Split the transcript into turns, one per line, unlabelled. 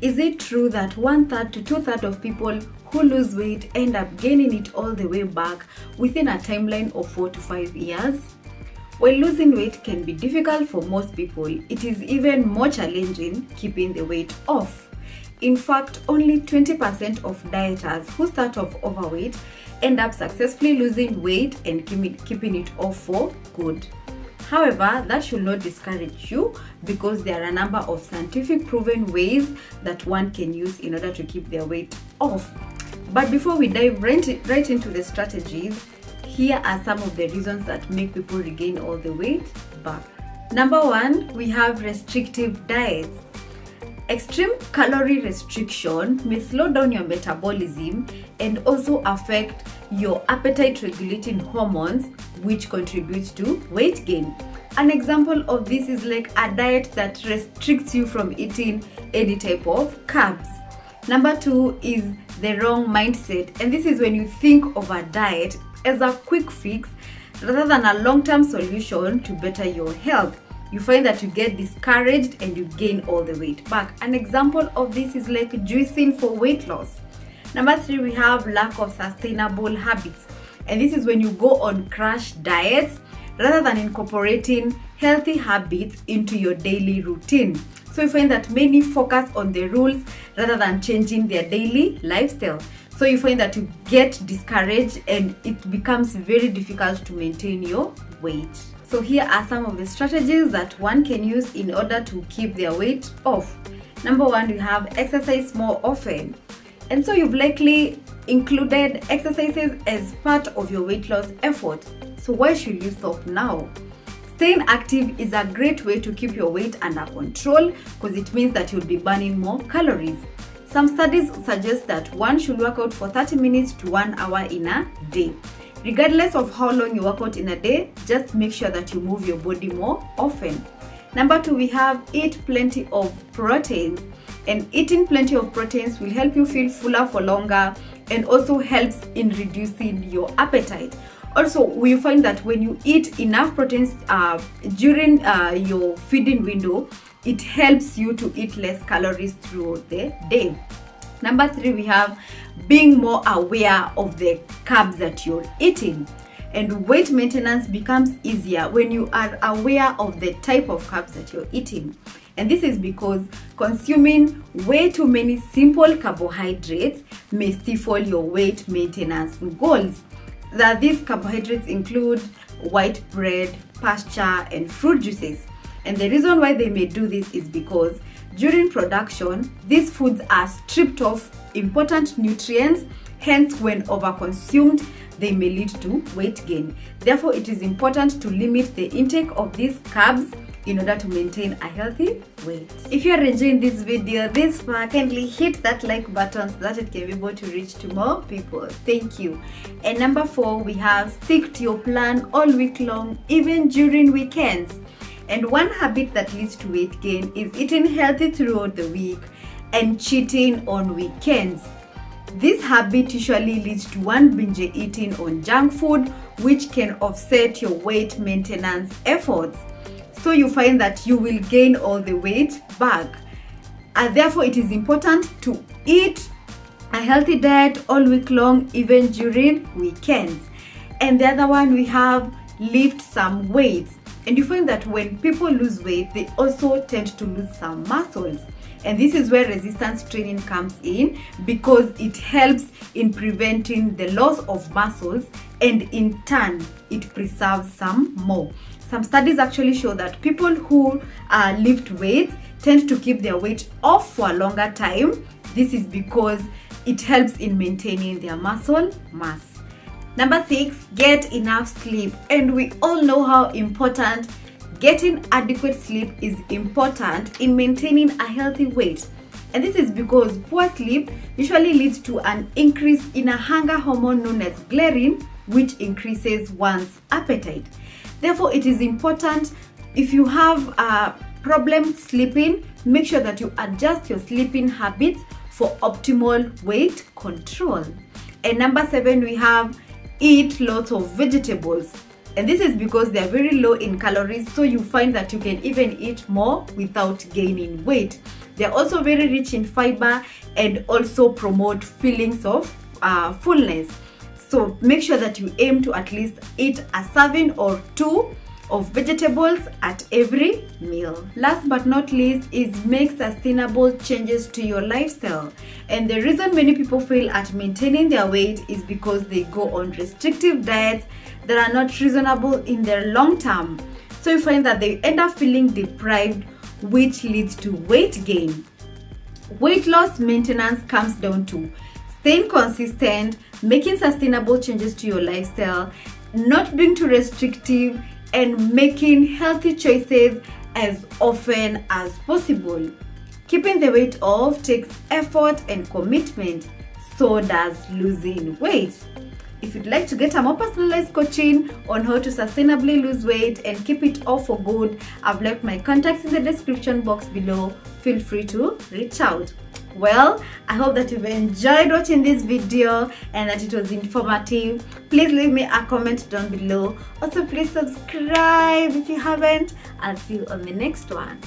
Is it true that 1/3 to 2/3 of people who lose weight end up gaining it all the way back within a timeline of 4 to 5 years? While losing weight can be difficult for most people, it is even more challenging keeping the weight off. In fact, only 20% of dieters who start off overweight end up successfully losing weight and keeping it off for good. However, that should not discourage you, because there are a number of scientific proven ways that one can use in order to keep their weight off. But before we dive right into the strategies, here are some of the reasons that make people regain all the weight back. Number 1, we have restrictive diets. Extreme calorie restriction may slow down your metabolism and also affect your appetite regulating hormones, which contributes to weight gain. An example of this is like a diet that restricts you from eating any type of carbs. Number 2 is the wrong mindset, and this is when you think of a diet as a quick fix rather than a long-term solution to better your health. You find that you get discouraged and you gain all the weight back. An example of this is like juicing for weight loss. Number 3, we have lack of sustainable habits, and this is when you go on crash diets rather than incorporating healthy habits into your daily routine. So you find that many focus on the rules rather than changing their daily lifestyle. So you find that you get discouraged and it becomes very difficult to maintain your weight. So here are some of the strategies that one can use in order to keep their weight off. Number 1, we have exercise more often. And so you've likely included exercises as part of your weight loss effort. So why should you stop now? Staying active is a great way to keep your weight under control, because it means that you'll be burning more calories. Some studies suggest that one should work out for 30 minutes to 1 hour in a day. Regardless of how long you work out in a day, just make sure that you move your body more often. Number 2, we have eat plenty of proteins. And eating plenty of proteins will help you feel fuller for longer and also helps in reducing your appetite. Also, we find that when you eat enough proteins during your feeding window, it helps you to eat less calories throughout the day. Number 3, we have being more aware of the carbs that you're eating. And weight maintenance becomes easier when you are aware of the type of carbs that you're eating. And this is because consuming way too many simple carbohydrates may stifle your weight maintenance goals. These carbohydrates include white bread, pasture, and fruit juices. And the reason why they may do this is because during production, these foods are stripped of important nutrients. Hence, when overconsumed, they may lead to weight gain. Therefore, it is important to limit the intake of these carbs in order to maintain a healthy weight. If you are enjoying this video this far, kindly hit that like button so that it can be able to reach to more people. Thank you. And number 4, we have stick to your plan all week long, even during weekends. And one habit that leads to weight gain is eating healthy throughout the week and cheating on weekends. This habit usually leads to one binge eating on junk food, which can offset your weight maintenance efforts. So you find that you will gain all the weight back. And therefore, it is important to eat a healthy diet all week long, even during weekends. And the other one, we have lift some weights. And you find that when people lose weight, they also tend to lose some muscles. And this is where resistance training comes in, because it helps in preventing the loss of muscles, and in turn, it preserves some more. Some studies actually show that people who lift weights tend to keep their weight off for a longer time. This is because it helps in maintaining their muscle mass. Number 6, get enough sleep. And we all know how important getting adequate sleep is important in maintaining a healthy weight. And this is because poor sleep usually leads to an increase in a hunger hormone known as ghrelin, which increases one's appetite. Therefore, it is important, if you have a problem sleeping, make sure that you adjust your sleeping habits for optimal weight control. And number 7, we have eat lots of vegetables. And this is because they are very low in calories, so you find that you can even eat more without gaining weight. They're also very rich in fiber and also promote feelings of fullness. So make sure that you aim to at least eat a serving or two of vegetables at every meal. Last but not least is make sustainable changes to your lifestyle. And the reason many people fail at maintaining their weight is because they go on restrictive diets that are not reasonable in their long term. So you find that they end up feeling deprived, which leads to weight gain. Weight loss maintenance comes down to staying consistent, making sustainable changes to your lifestyle, not being too restrictive, and making healthy choices as often as possible. Keeping the weight off takes effort and commitment, so does losing weight. If you'd like to get a more personalized coaching on how to sustainably lose weight and keep it off for good, I've left my contacts in the description box below. Feel free to reach out. Well, I hope that you've enjoyed watching this video and that it was informative. Please leave me a comment down below. Also, please subscribe if you haven't. I'll see you on the next one.